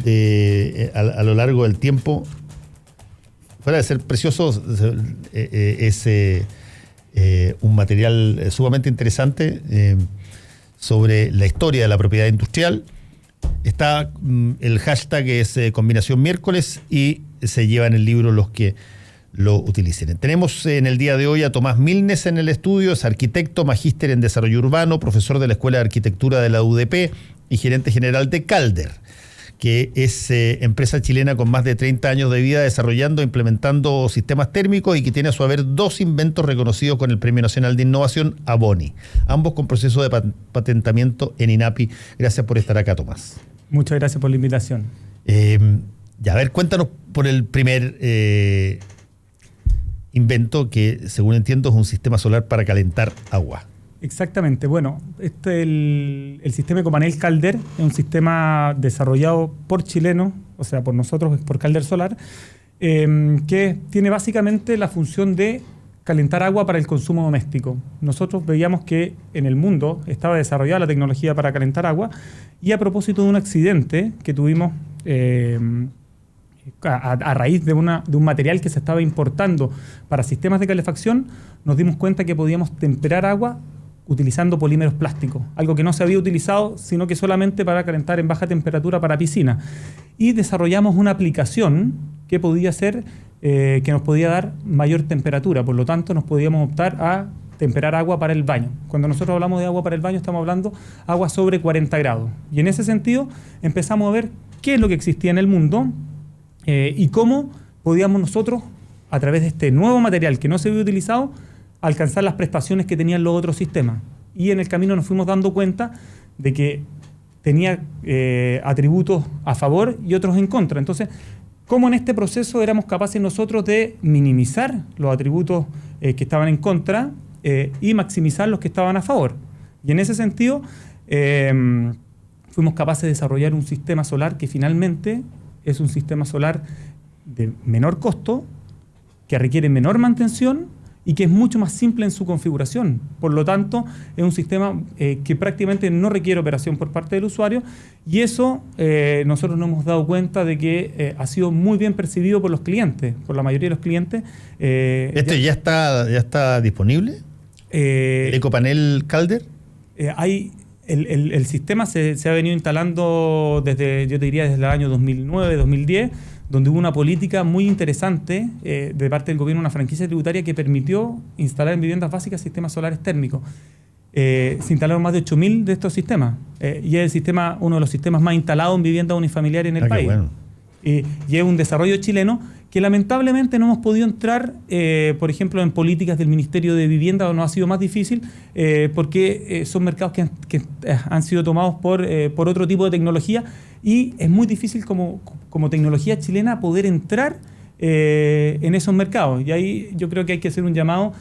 a lo largo del tiempo, fuera de ser precioso, es un material sumamente interesante sobre la historia de la propiedad industrial. Está el hashtag es Combinación Miércoles y se lleva en el libro los que lo utilicen. Tenemos en el día de hoy a Tomás Milnes en el estudio, es arquitecto, magíster en desarrollo urbano, profesor de la Escuela de Arquitectura de la UDP y gerente general de Calder, que es empresa chilena con más de 30 años de vida desarrollando e implementando sistemas térmicos y que tiene a su haber 2 inventos reconocidos con el Premio Nacional de Innovación ABONI, ambos con proceso de patentamiento en INAPI. Gracias por estar acá, Tomás. Muchas gracias por la invitación. A ver, cuéntanos por el primer invento que, según entiendo, es un sistema solar para calentar agua. Exactamente. Bueno, el sistema Ecopanel Calder es un sistema desarrollado por chilenos, o sea, por nosotros, por Calder Solar, que tiene básicamente la función de calentar agua para el consumo doméstico. Nosotros veíamos que en el mundo estaba desarrollada la tecnología para calentar agua y a propósito de un accidente que tuvimos a raíz de un material que se estaba importando para sistemas de calefacción, nos dimos cuenta que podíamos temperar agua utilizando polímeros plásticos, algo que no se había utilizado, sino que solamente para calentar en baja temperatura para piscina. Y desarrollamos una aplicación que podía ser, que nos podía dar mayor temperatura, por lo tanto nos podíamos optar a temperar agua para el baño. Cuando nosotros hablamos de agua para el baño, estamos hablando agua sobre 40 grados. Y en ese sentido empezamos a ver qué es lo que existía en el mundo y cómo podíamos nosotros, a través de este nuevo material que no se había utilizado, alcanzar las prestaciones que tenían los otros sistemas. Y en el camino nos fuimos dando cuenta de que tenía atributos a favor y otros en contra. Entonces, ¿cómo en este proceso éramos capaces nosotros de minimizar los atributos que estaban en contra y maximizar los que estaban a favor? Y en ese sentido, fuimos capaces de desarrollar un sistema solar que finalmente es un sistema solar de menor costo, que requiere menor mantención y que es mucho más simple en su configuración. Por lo tanto, es un sistema que prácticamente no requiere operación por parte del usuario y eso nosotros nos hemos dado cuenta de que ha sido muy bien percibido por los clientes, por la mayoría de los clientes. ¿Esto ya está disponible? ¿El Ecopanel Calder? El sistema se ha venido instalando desde, yo te diría, desde el año 2009, 2010, donde hubo una política muy interesante de parte del gobierno, una franquicia tributaria que permitió instalar en viviendas básicas sistemas solares térmicos. Se instalaron más de 8.000 de estos sistemas y es uno de los sistemas más instalados en viviendas unifamiliares en el país. Bueno. Y es un desarrollo chileno que lamentablemente no hemos podido entrar, por ejemplo, en políticas del Ministerio de Vivienda, o nos ha sido más difícil, porque son mercados que han sido tomados por otro tipo de tecnología y es muy difícil como tecnología chilena poder entrar en esos mercados. Y ahí yo creo que hay que hacer un llamado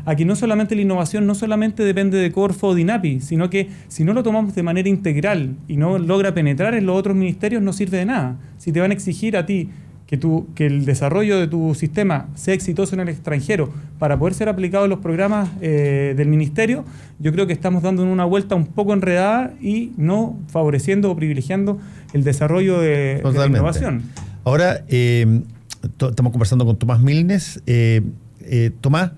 a que no solamente la innovación no solamente depende de Corfo o de INAPI, sino que si no lo tomamos de manera integral y no logra penetrar en los otros ministerios, no sirve de nada. Si te van a exigir a ti que el desarrollo de tu sistema sea exitoso en el extranjero para poder ser aplicado en los programas del ministerio, yo creo que estamos dando una vuelta un poco enredada y no favoreciendo o privilegiando el desarrollo de la innovación. Ahora, estamos conversando con Tomás Milnes. Tomás,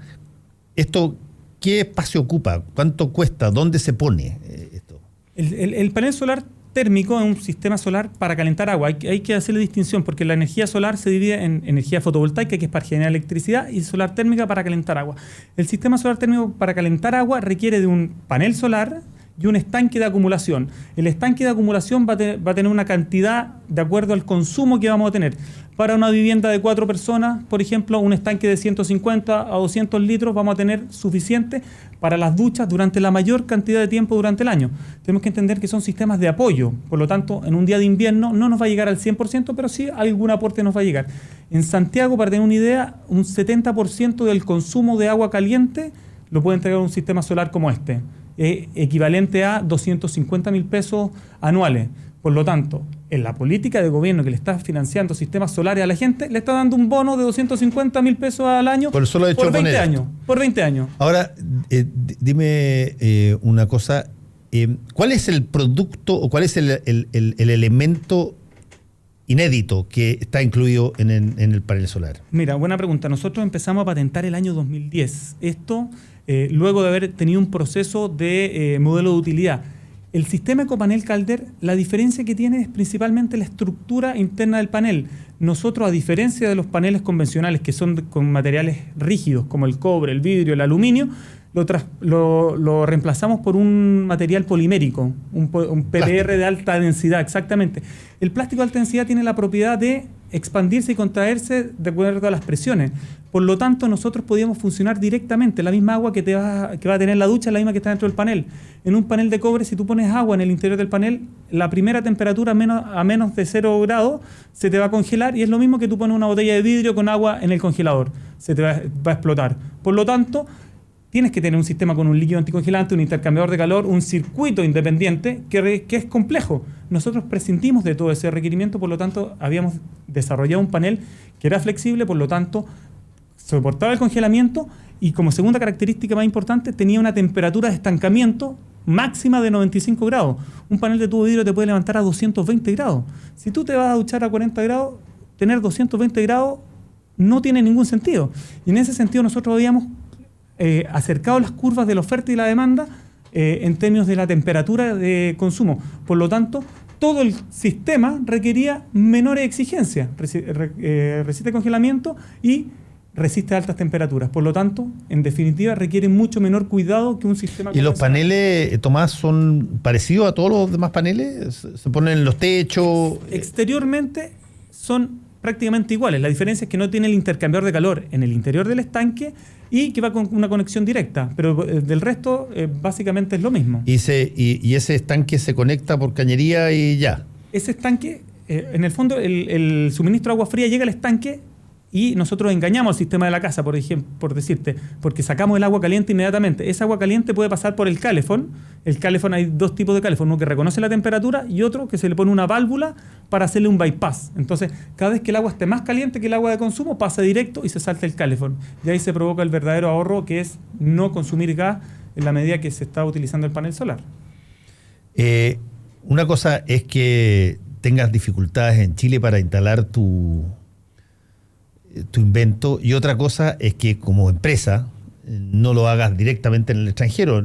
¿esto qué espacio ocupa? ¿Cuánto cuesta? ¿Dónde se pone esto? El panel solar térmico es un sistema solar para calentar agua. Hay que hacerle distinción porque la energía solar se divide en energía fotovoltaica, que es para generar electricidad, y solar térmica para calentar agua. El sistema solar térmico para calentar agua requiere de un panel solar y un estanque de acumulación. El estanque de acumulación va a tener una cantidad de acuerdo al consumo que vamos a tener. Para una vivienda de 4 personas, por ejemplo, un estanque de 150 a 200 litros vamos a tener suficiente para las duchas durante la mayor cantidad de tiempo durante el año. Tenemos que entender que son sistemas de apoyo, por lo tanto, en un día de invierno no nos va a llegar al 100%, pero sí algún aporte nos va a llegar. En Santiago, para tener una idea, un 70% del consumo de agua caliente lo puede entregar un sistema solar como este, equivalente a 250.000 pesos anuales. Por lo tanto, en la política de gobierno que le está financiando sistemas solares a la gente, le está dando un bono de 250.000 pesos al año por 20 años. Por 20 años. Ahora, dime una cosa. ¿Cuál es el producto o cuál es el elemento inédito que está incluido en el panel solar? Mira, buena pregunta. Nosotros empezamos a patentar el año 2010. Esto luego de haber tenido un proceso de modelo de utilidad. El sistema Ecopanel Calder, la diferencia que tiene es principalmente la estructura interna del panel. Nosotros, a diferencia de los paneles convencionales que son con materiales rígidos como el cobre, el vidrio, el aluminio, lo reemplazamos por un material polimérico, un PBR de alta densidad, exactamente. El plástico de alta densidad tiene la propiedad de expandirse y contraerse de acuerdo a las presiones. Por lo tanto, nosotros podíamos funcionar directamente. La misma agua que va a tener la ducha es la misma que está dentro del panel. En un panel de cobre, si tú pones agua en el interior del panel, la primera temperatura a menos de 0 grados se te va a congelar, y es lo mismo que tú pones una botella de vidrio con agua en el congelador. Se te va a explotar. Por lo tanto, tienes que tener un sistema con un líquido anticongelante, un intercambiador de calor, un circuito independiente que es complejo. Nosotros prescindimos de todo ese requerimiento, por lo tanto, habíamos desarrollado un panel que era flexible, por lo tanto, soportaba el congelamiento, y como segunda característica más importante, tenía una temperatura de estancamiento máxima de 95 grados. Un panel de tubo de vidrio te puede levantar a 220 grados. Si tú te vas a duchar a 40 grados, tener 220 grados no tiene ningún sentido. Y en ese sentido nosotros habíamos acercado las curvas de la oferta y la demanda en términos de la temperatura de consumo. Por lo tanto, todo el sistema requería menores exigencias. Resiste congelamiento y resiste altas temperaturas. Por lo tanto, en definitiva, requiere mucho menor cuidado que un sistema. ¿Y los paneles, Tomás, son parecidos a todos los demás paneles? ¿Se ponen en los techos? Exteriormente son prácticamente iguales. La diferencia es que no tiene el intercambiador de calor en el interior del estanque y que va con una conexión directa, pero del resto básicamente es lo mismo. ¿Y ese estanque se conecta por cañería y ya? Ese estanque, en el fondo, el suministro de agua fría llega al estanque y nosotros engañamos al sistema de la casa, por ejemplo, por decirte, porque sacamos el agua caliente inmediatamente. Esa agua caliente puede pasar por el calefón. El calefón, hay dos tipos de calefón, uno que reconoce la temperatura y otro que se le pone una válvula para hacerle un bypass. Entonces, cada vez que el agua esté más caliente que el agua de consumo, pasa directo y se salta el calefón. Y ahí se provoca el verdadero ahorro, que es no consumir gas en la medida que se está utilizando el panel solar. Una cosa es que tengas dificultades en Chile para instalar tu invento, y otra cosa es que como empresa no lo hagas directamente en el extranjero.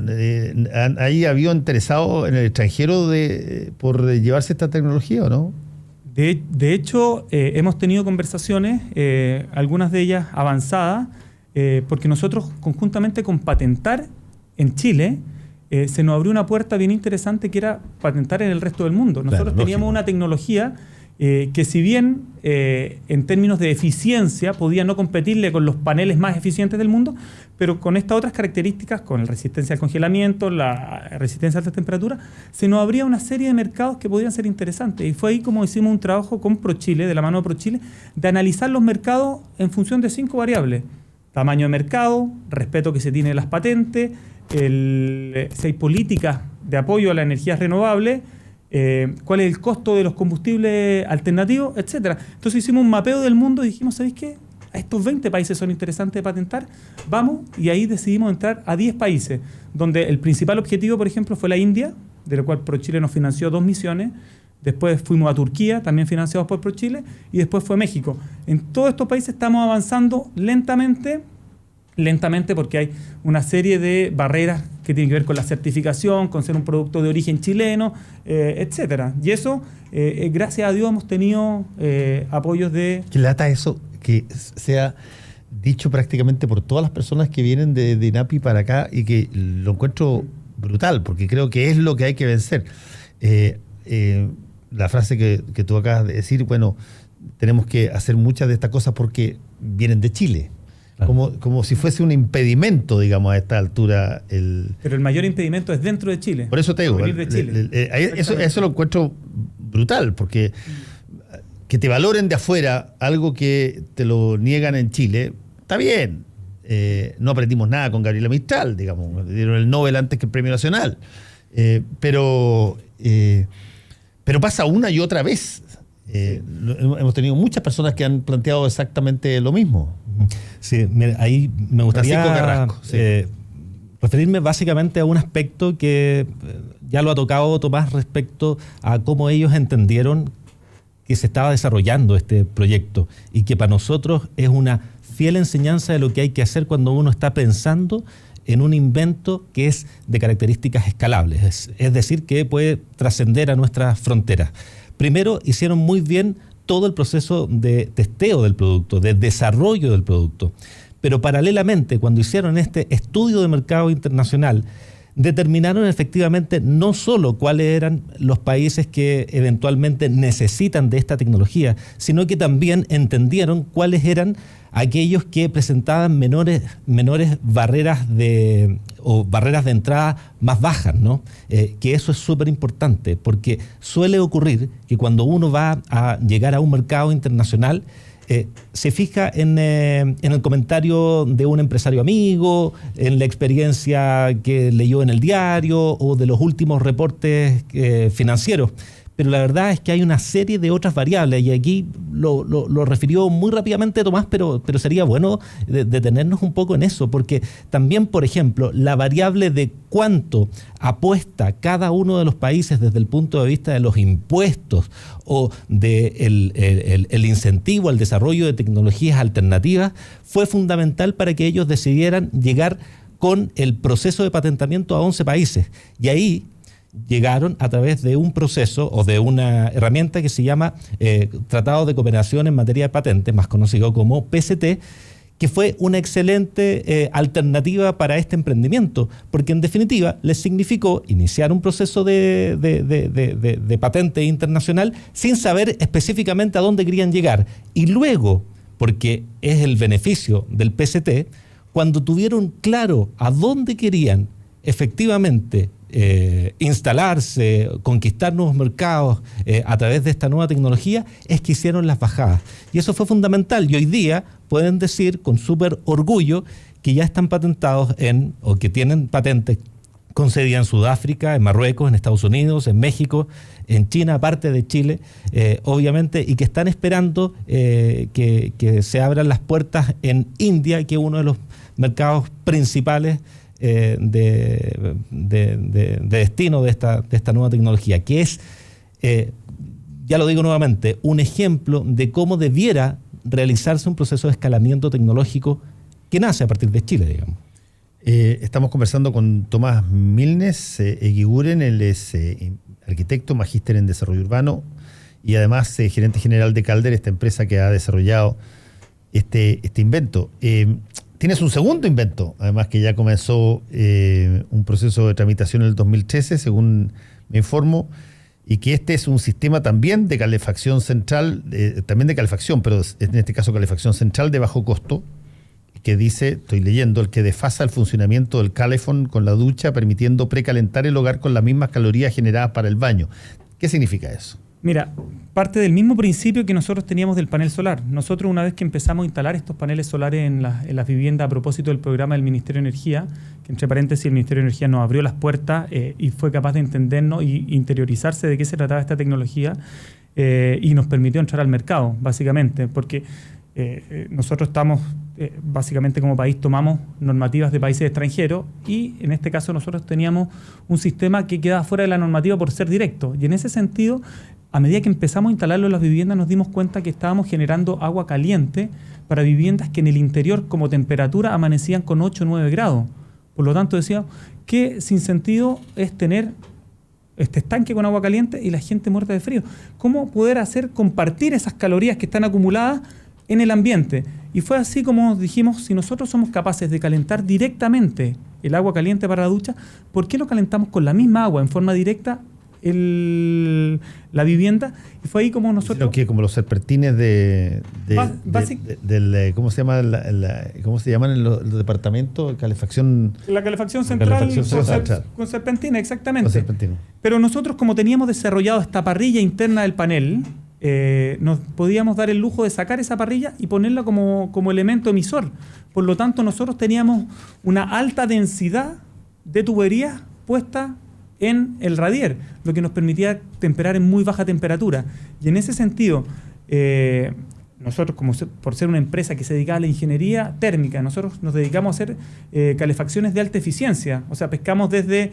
¿Hay habido interesado en el extranjero por llevarse esta tecnología o no? De hecho, hemos tenido conversaciones, algunas de ellas avanzadas, porque nosotros conjuntamente con patentar en Chile, se nos abrió una puerta bien interesante, que era patentar en el resto del mundo. Nosotros teníamos una tecnología que, si bien en términos de eficiencia podía no competirle con los paneles más eficientes del mundo, pero con estas otras características, con la resistencia al congelamiento, la resistencia a altas temperaturas, se nos abría una serie de mercados que podían ser interesantes. Y fue ahí como hicimos un trabajo con ProChile, de la mano de ProChile, de analizar los mercados en función de 5 variables: tamaño de mercado, respeto que se tiene de las patentes, si hay políticas de apoyo a las energías renovables, cuál es el costo de los combustibles alternativos, etcétera. Entonces hicimos un mapeo del mundo y dijimos, ¿sabéis qué? A estos 20 países son interesantes de patentar, vamos, y ahí decidimos entrar a 10 países, donde el principal objetivo, por ejemplo, fue la India, de la cual ProChile nos financió 2 misiones. Después fuimos a Turquía, también financiados por ProChile, y después fue México. En todos estos países estamos avanzando lentamente porque hay una serie de barreras que tienen que ver con la certificación, con ser un producto de origen chileno, etcétera. Y eso, gracias a Dios, hemos tenido apoyos de... ¿Qué lata eso que sea dicho prácticamente por todas las personas que vienen de INAPI para acá, y que lo encuentro brutal, porque creo que es lo que hay que vencer? La frase que tú acabas de decir, bueno, tenemos que hacer muchas de estas cosas porque vienen de Chile. Claro. Como si fuese un impedimento, digamos, a esta altura. Pero el mayor impedimento es dentro de Chile. Por eso te digo, venir de Chile. Eso lo encuentro brutal, porque que te valoren de afuera algo que te lo niegan en Chile, está bien. No aprendimos nada con Gabriela Mistral, digamos, dieron el Nobel antes que el Premio Nacional. Pero pasa una y otra vez. Hemos tenido muchas personas que han planteado exactamente lo mismo. Sí, mira, ahí me gustaría Carrasco, sí. Referirme básicamente a un aspecto que ya lo ha tocado Tomás respecto a cómo ellos entendieron que se estaba desarrollando este proyecto y que para nosotros es una fiel enseñanza de lo que hay que hacer cuando uno está pensando en un invento que es de características escalables, es decir, que puede trascender a nuestras fronteras. Primero, hicieron muy bien todo el proceso de testeo del producto, de desarrollo del producto, pero paralelamente, cuando hicieron este estudio de mercado internacional, determinaron efectivamente no solo cuáles eran los países que eventualmente necesitan de esta tecnología, sino que también entendieron cuáles eran aquellos que presentaban menores barreras barreras de entrada más bajas, ¿no? Que eso es súper importante, porque suele ocurrir que cuando uno va a llegar a un mercado internacional, se fija en el comentario de un empresario amigo, en la experiencia que leyó en el diario o de los últimos reportes financieros. Pero la verdad es que hay una serie de otras variables, y aquí lo refirió muy rápidamente Tomás, pero sería bueno detenernos un poco en eso, porque también, por ejemplo, la variable de cuánto apuesta cada uno de los países desde el punto de vista de los impuestos o el incentivo al desarrollo de tecnologías alternativas fue fundamental para que ellos decidieran llegar con el proceso de patentamiento a 11 países. Y ahí llegaron a través de un proceso o de una herramienta que se llama Tratado de Cooperación en Materia de Patentes, más conocido como PCT, que fue una excelente alternativa para este emprendimiento, porque en definitiva les significó iniciar un proceso de patente internacional sin saber específicamente a dónde querían llegar. Y luego, porque es el beneficio del PCT, cuando tuvieron claro a dónde querían efectivamente instalarse, conquistar nuevos mercados a través de esta nueva tecnología, es que hicieron las bajadas. Y eso fue fundamental. Y hoy día pueden decir con súper orgullo que ya están patentados o que tienen patentes concedidas en Sudáfrica, en Marruecos, en Estados Unidos, en México, en China, aparte de Chile, obviamente, y que están esperando que se abran las puertas en India, que es uno de los mercados principales de destino de esta nueva tecnología, que es, ya lo digo nuevamente, un ejemplo de cómo debiera realizarse un proceso de escalamiento tecnológico que nace a partir de Chile, digamos. Estamos conversando con Tomás Milnes Eguiguren. Él es arquitecto, magíster en desarrollo urbano y además gerente general de Calder, esta empresa que ha desarrollado este invento. Tienes un segundo invento, además, que ya comenzó un proceso de tramitación en el 2013, según me informo, y que este es un sistema también de calefacción central, también de calefacción, pero en este caso calefacción central de bajo costo, que dice, estoy leyendo, el que desfasa el funcionamiento del calefón con la ducha, permitiendo precalentar el hogar con las mismas calorías generadas para el baño. ¿Qué significa eso? Mira, parte del mismo principio que nosotros teníamos del panel solar. Nosotros, una vez que empezamos a instalar estos paneles solares en las viviendas a propósito del programa del Ministerio de Energía, que entre paréntesis el Ministerio de Energía nos abrió las puertas y fue capaz de entendernos y interiorizarse de qué se trataba esta tecnología y nos permitió entrar al mercado, básicamente, porque nosotros estamos, básicamente como país, tomamos normativas de países extranjeros y en este caso nosotros teníamos un sistema que quedaba fuera de la normativa por ser directo. Y en ese sentido, a medida que empezamos a instalarlo en las viviendas, nos dimos cuenta que estábamos generando agua caliente para viviendas que en el interior, como temperatura, amanecían con 8 o 9 grados. Por lo tanto, decíamos que sin sentido es tener este estanque con agua caliente y la gente muerta de frío. ¿Cómo poder compartir esas calorías que están acumuladas en el ambiente? Y fue así como dijimos, si nosotros somos capaces de calentar directamente el agua caliente para la ducha, ¿por qué no calentamos con la misma agua en forma directa la vivienda? Y fue ahí como nosotros... ¿Qué? Como los serpentines del ¿cómo se llama? ¿Cómo se llaman en los departamentos? Calefacción... La calefacción central con serpentina, exactamente. Con serpentina. Pero nosotros, como teníamos desarrollado esta parrilla interna del panel, nos podíamos dar el lujo de sacar esa parrilla y ponerla como elemento emisor. Por lo tanto, nosotros teníamos una alta densidad de tuberías puesta en el radier, lo que nos permitía temperar en muy baja temperatura. Y en ese sentido, nosotros, por ser una empresa que se dedica a la ingeniería térmica, nosotros nos dedicamos a hacer calefacciones de alta eficiencia. O sea, pescamos desde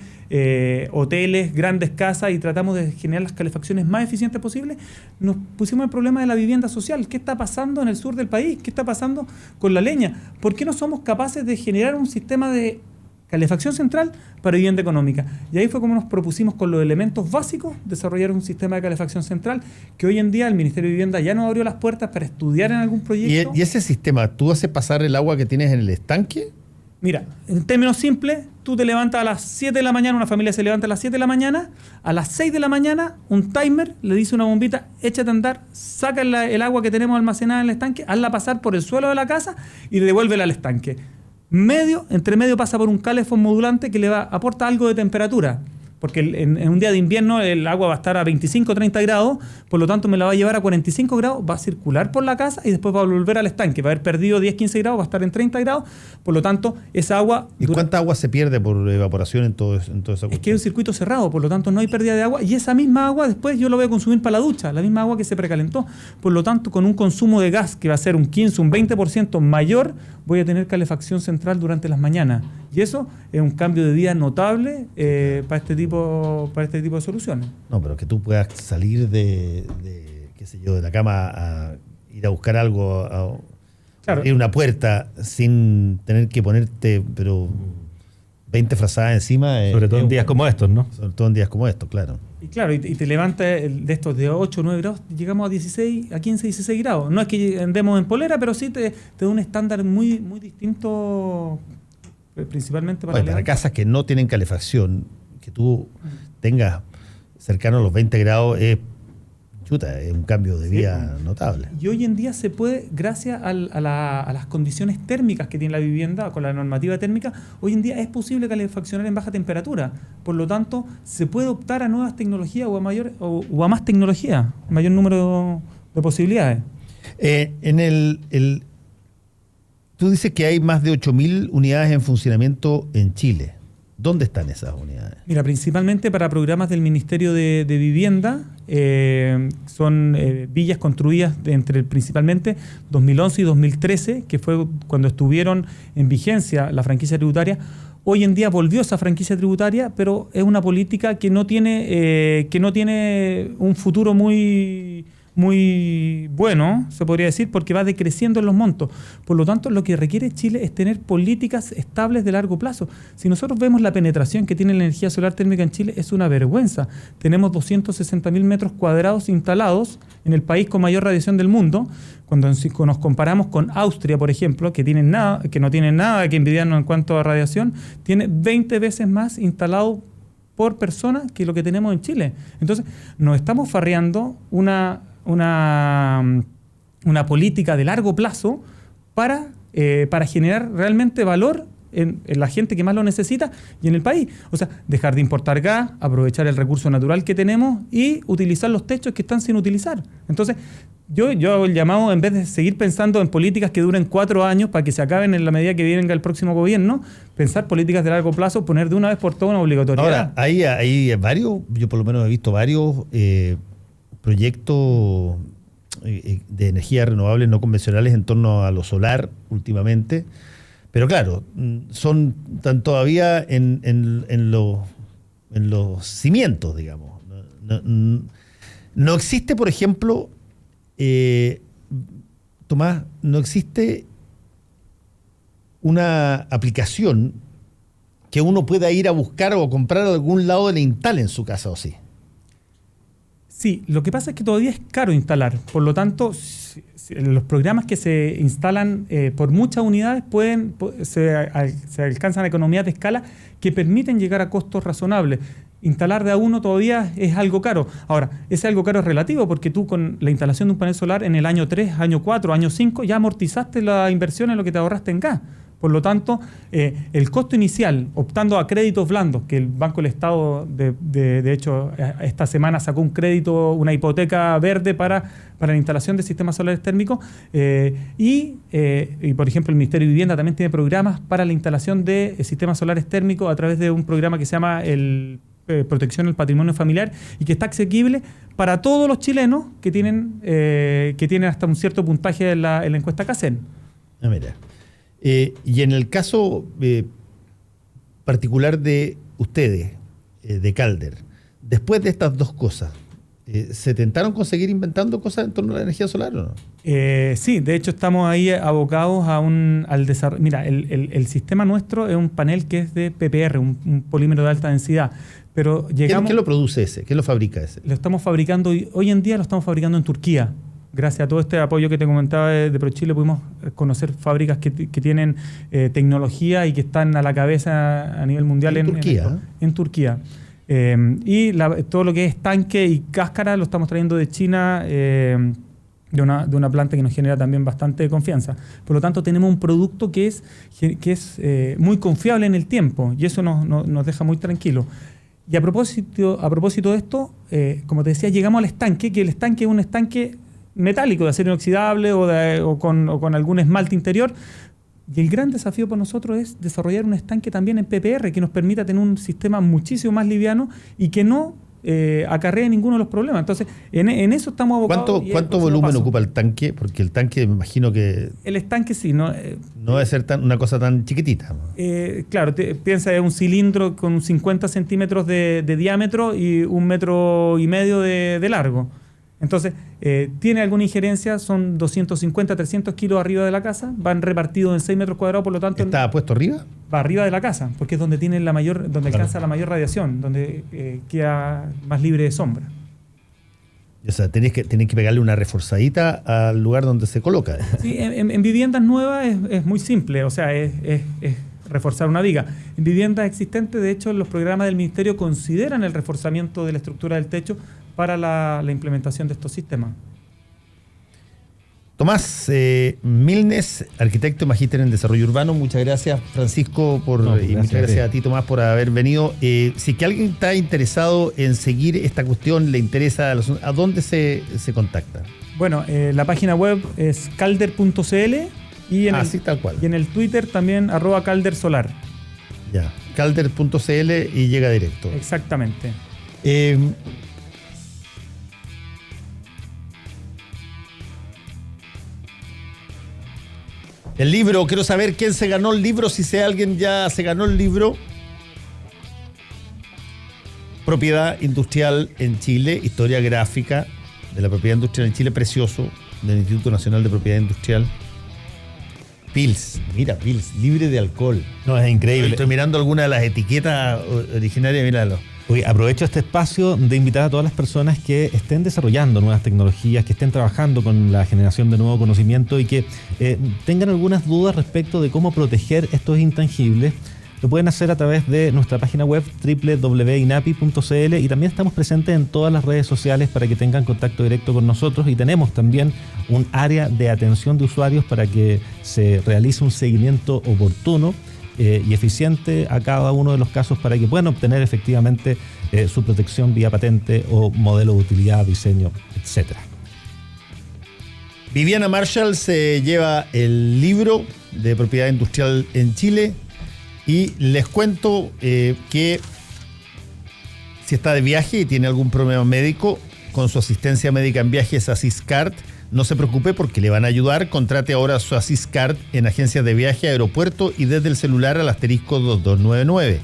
hoteles, grandes casas y tratamos de generar las calefacciones más eficientes posibles. Nos pusimos el problema de la vivienda social. ¿Qué está pasando en el sur del país? ¿Qué está pasando con la leña? ¿Por qué no somos capaces de generar un sistema de calefacción central para vivienda económica? Y ahí fue como nos propusimos, con los elementos básicos, desarrollar un sistema de calefacción central que hoy en día el Ministerio de Vivienda ya nos abrió las puertas para estudiar en algún proyecto. ¿Y ese sistema, tú haces pasar el agua que tienes en el estanque? Mira, en términos simples, tú te levantas a las 7 de la mañana, una familia se levanta a las 7 de la mañana, a las 6 de la mañana, un timer le dice a una bombita, échate a andar, saca el agua que tenemos almacenada en el estanque, hazla pasar por el suelo de la casa y devuélvela al estanque. Entre medio pasa por un calefón modulante que aporta algo de temperatura, porque en un día de invierno el agua va a estar a 25 o 30 grados, por lo tanto me la va a llevar a 45 grados, va a circular por la casa y después va a volver al estanque, va a haber perdido 10, 15 grados, va a estar en 30 grados, por lo tanto esa agua... ¿Y cuánta agua se pierde por evaporación en todo eso? Es que es un circuito cerrado, por lo tanto no hay pérdida de agua y esa misma agua después yo lo voy a consumir para la ducha, la misma agua que se precalentó, por lo tanto con un consumo de gas que va a ser un 15, un 20% mayor, voy a tener calefacción central durante las mañanas. Y eso es un cambio de vida notable para este tipo de soluciones. No, pero que tú puedas salir de qué sé yo, de la cama a ir a buscar algo, Claro. abrir una puerta sin tener que ponerte, pero 20 frazadas encima. Sobre todo en días como estos, ¿no? Sobre todo en días como estos, claro. Y claro, y te levanta de estos de 8 o 9 grados, llegamos a 16, a 15, 16 grados. No es que andemos en polera, pero sí te da un estándar muy, muy distinto, principalmente para casas que no tienen calefacción, que tú tengas cercano a los 20 grados es un cambio de vida notable. Y hoy en día se puede, gracias a las condiciones térmicas que tiene la vivienda, con la normativa térmica, hoy en día es posible calefaccionar en baja temperatura. Por lo tanto, se puede optar a nuevas tecnologías o a más tecnología, mayor número de posibilidades. Tú dices que hay más de 8.000 unidades en funcionamiento en Chile. ¿Dónde están esas unidades? Mira, principalmente para programas del Ministerio de Vivienda, son villas construidas entre principalmente 2011 y 2013, que fue cuando estuvieron en vigencia la franquicia tributaria. Hoy en día volvió esa franquicia tributaria, pero es una política que no tiene un futuro muy bueno, se podría decir, porque va decreciendo en los montos. Por lo tanto, lo que requiere Chile es tener políticas estables de largo plazo. Si nosotros vemos la penetración que tiene la energía solar térmica en Chile, es una vergüenza. Tenemos 260.000 metros cuadrados instalados en el país con mayor radiación del mundo. Cuando nos comparamos con Austria, por ejemplo, que no tiene nada que envidiarnos en cuanto a radiación, tiene 20 veces más instalado por persona que lo que tenemos en Chile. Entonces, nos estamos farreando una política de largo plazo para generar realmente valor en la gente que más lo necesita y en el país. O sea, dejar de importar gas, aprovechar el recurso natural que tenemos y utilizar los techos que están sin utilizar. Entonces, yo hago el llamado, en vez de seguir pensando en políticas que duren 4 años para que se acaben en la medida que venga el próximo gobierno, pensar políticas de largo plazo, poner de una vez por todas una obligatoriedad. Ahora, hay varios, yo por lo menos he visto varios proyectos de energías renovables no convencionales en torno a lo solar últimamente, pero claro, están todavía en los cimientos, digamos. No existe, por ejemplo, Tomás, no existe una aplicación que uno pueda ir a buscar o comprar a algún lado y la instale en su casa, ¿o sí? Sí, lo que pasa es que todavía es caro instalar. Por lo tanto, los programas que se instalan por muchas unidades se alcanzan economías de escala que permiten llegar a costos razonables. Instalar de a uno todavía es algo caro. Ahora, ese algo caro es relativo porque tú con la instalación de un panel solar en el año 3, año 4, año 5 ya amortizaste la inversión en lo que te ahorraste en gas. Por lo tanto, el costo inicial, optando a créditos blandos, que el Banco del Estado, de hecho, esta semana sacó un crédito, una hipoteca verde para la instalación de sistemas solares térmicos, y, por ejemplo, el Ministerio de Vivienda también tiene programas para la instalación de sistemas solares térmicos a través de un programa que se llama el protección al patrimonio familiar y que está asequible para todos los chilenos que tienen hasta un cierto puntaje en la encuesta CACEN. Mira. Y en el caso particular de ustedes, de Calder, después de estas dos cosas, ¿se tentaron con seguir inventando cosas en torno a la energía solar o no? Sí, de hecho estamos ahí abocados al desarrollo. Mira, el sistema nuestro es un panel que es de PPR, un polímero de alta densidad. Pero llegamos, ¿Quién lo produce ese? ¿Quién lo fabrica ese? Lo estamos fabricando, hoy en día lo estamos fabricando en Turquía. Gracias a todo este apoyo que te comentaba de ProChile pudimos conocer fábricas que tienen tecnología y que están a la cabeza a nivel mundial en Turquía. En Turquía. Y todo lo que es tanque y cáscara lo estamos trayendo de China, de una planta que nos genera también bastante confianza. Por lo tanto, tenemos un producto que es muy confiable en el tiempo y eso nos deja muy tranquilos. Y a propósito de esto, como te decía, llegamos al estanque, que el estanque es un estanque metálico de acero inoxidable o con algún esmalte interior. Y el gran desafío para nosotros es desarrollar un estanque también en PPR que nos permita tener un sistema muchísimo más liviano y que no acarrea ninguno de los problemas. Entonces, en eso estamos abocados. ¿Cuánto volumen ocupa el tanque? Porque el tanque, me imagino que... El estanque sí, no debe ser una cosa tan chiquitita. Claro, piensa en un cilindro con 50 centímetros de diámetro y 1,5 metros de largo. Entonces, tiene alguna injerencia, son 250, 300 kilos arriba de la casa, van repartidos en 6 metros cuadrados, por lo tanto... ¿Está puesto arriba? Va arriba de la casa, porque es donde tiene alcanza la mayor radiación, donde queda más libre de sombra. O sea, tenés que pegarle una reforzadita al lugar donde se coloca. Sí, en viviendas nuevas es muy simple, o sea, es reforzar una viga. En viviendas existentes, de hecho, los programas del Ministerio consideran el reforzamiento de la estructura del techo para la implementación de estos sistemas. Tomás Milnes, arquitecto y magíster en desarrollo urbano. Muchas gracias, Francisco, y muchas gracias a ti, Tomás, por haber venido. Si es que alguien está interesado en seguir esta cuestión, le interesa, ¿a dónde se contacta? Bueno, la página web es calder.cl y tal cual. Y en el Twitter también @caldersolar. Ya, calder.cl y llega directo. Exactamente. El libro, quiero saber quién se ganó el libro, si alguien ya se ganó el libro. Propiedad industrial en Chile, historia gráfica de la propiedad industrial en Chile, precioso, del Instituto Nacional de Propiedad Industrial. Pils, mira, Pils, libre de alcohol. No, es increíble. Estoy mirando algunas de las etiquetas originarias, míralo. Oye, aprovecho este espacio de invitar a todas las personas que estén desarrollando nuevas tecnologías, que estén trabajando con la generación de nuevo conocimiento y que tengan algunas dudas respecto de cómo proteger estos intangibles. Lo pueden hacer a través de nuestra página web www.inapi.cl y también estamos presentes en todas las redes sociales para que tengan contacto directo con nosotros y tenemos también un área de atención de usuarios para que se realice un seguimiento oportuno y eficiente a cada uno de los casos para que puedan obtener efectivamente su protección vía patente o modelo de utilidad, diseño, etc. Viviana Marshall se lleva el libro de propiedad industrial en Chile y les cuento que si está de viaje y tiene algún problema médico, con su asistencia médica en viajes Asiscard, no se preocupe porque le van a ayudar. Contrate ahora su Asiscard en agencias de viaje, aeropuerto y desde el celular al asterisco 2299.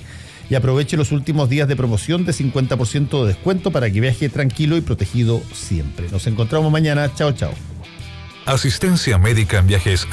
Y aproveche los últimos días de promoción de 50% de descuento para que viaje tranquilo y protegido siempre. Nos encontramos mañana. Chao, chao. Asistencia médica en viajes